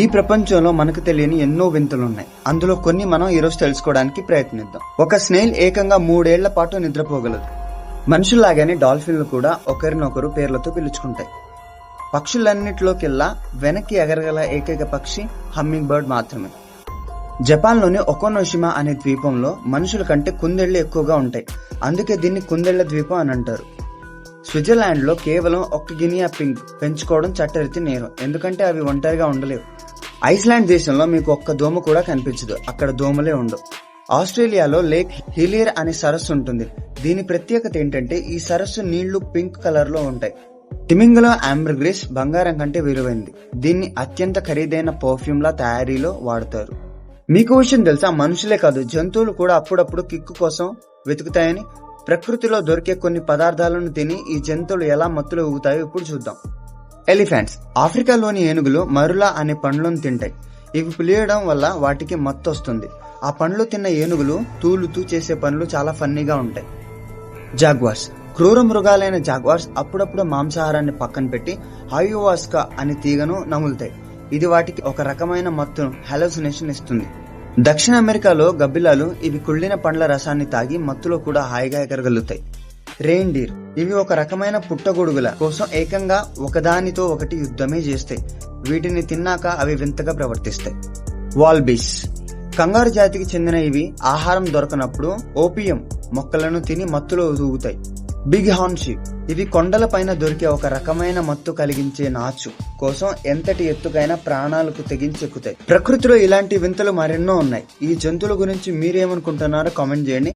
ఈ ప్రపంచంలో మనకు తెలియని ఎన్నో వింతలున్నాయి. అందులో కొన్ని మనం ఈరోజు తెలుసుకోవడానికి ప్రయత్నిద్దాం. ఒక స్నేల్ ఏకంగా 3 ఏళ్ల పాటు నిద్రపోగలదు. మనుషుల్లాగానే డాల్ఫిన్లు కూడా ఒకరినొకరు పేర్లతో పిలుచుకుంటాయి. పక్షులన్నిటిలోకెల్లా వెనక్కి ఎగరగల ఏకైక పక్షి హమ్మింగ్ బర్డ్ మాత్రమే. జపాన్లోని ఒకోనోషిమా అనే ద్వీపంలో మనుషుల కంటే కుందేళ్లు ఎక్కువగా ఉంటాయి. అందుకే దీన్ని కుందేళ్ల ద్వీపం అని అంటారు. స్విట్జర్లాండ్ లో కేవలం ఒక్క గినియా పింగ్ పెంచుకోవడం చట్టరీతి నేరం, ఎందుకంటే అవి ఒంటరిగా ఉండలేవు. ఐస్లాండ్ దేశంలో మీకు ఒక్క దోమ కూడా కనిపించదు, అక్కడ దోమలే ఉండవు. ఆస్ట్రేలియాలో లేక్ హిలియర్ అనే సరస్సు ఉంటుంది. దీని ప్రత్యేకత ఏంటంటే ఈ సరస్సు నీళ్లు పింక్ కలర్ లో ఉంటాయి. తిమింగలం ఆంబర్గ్రిస్ బంగారం కంటే విలువైంది. దీన్ని అత్యంత ఖరీదైన పర్ఫ్యూమ్ లా తయారీలో వాడతారు. మీకు విషయం తెలుసా, మనుషులే కాదు జంతువులు కూడా అప్పుడప్పుడు కిక్కు కోసం వెతుకుతాయని. ప్రకృతిలో దొరికే కొన్ని పదార్థాలను తిని ఈ జంతువులు ఎలా మత్తులో ఊగుతాయో ఇప్పుడు చూద్దాం. ఎలిఫెంట్స్. ఆఫ్రికాలోని ఏనుగులు మరులా అనే పండ్లను తింటాయి. ఇవి పులియడం వల్ల వాటికి మత్తు వస్తుంది. ఆ పండ్లు తిన్న ఏనుగులు తూలుతూ చేసే పనులు చాలా ఫన్నీగా ఉంటాయి. జాగ్వార్స్. క్రూర మృగాలైన జాగ్వార్స్ అప్పుడప్పుడు మాంసాహారాన్ని పక్కన పెట్టి హయోవాస్కా అనే తీగను నములుతాయి. ఇది వాటికి ఒక రకమైన మత్తును హాలోసినేషన్ ఇస్తుంది. దక్షిణ అమెరికాలో గబ్బిలాలు ఇవి కుళ్ళిన పండ్ల రసాన్ని తాగి మత్తులో కూడా హాయిగా ఎగరగలుగుతాయి. రెయిన్డీర్. ఇవి ఒక రకమైన పుట్టగొడుగుల కోసం ఏకంగా ఒకదానితో ఒకటి యుద్ధమే చేస్తాయి. వీటిని తిన్నాక అవి వింతగా ప్రవర్తిస్తాయి. వాల్బీస్. కంగారు జాతికి చెందిన ఇవి ఆహారం దొరకనప్పుడు ఓపియం మొక్కలను తిని మత్తులో ఊగుతాయి. Big horn sheep. ఇవి కొండల పైన దొరికే ఒక రకమైన మత్తు కలిగించే నాచు కోసం ఎంతటి ఎత్తుకైనా ప్రాణాలకు తెగించెక్కుతాయి. ప్రకృతిలో ఇలాంటి వింతలు మరెన్నో ఉన్నాయి. ఈ జంతువుల గురించి మీరేమనుకుంటున్నారో కామెంట్ చేయండి.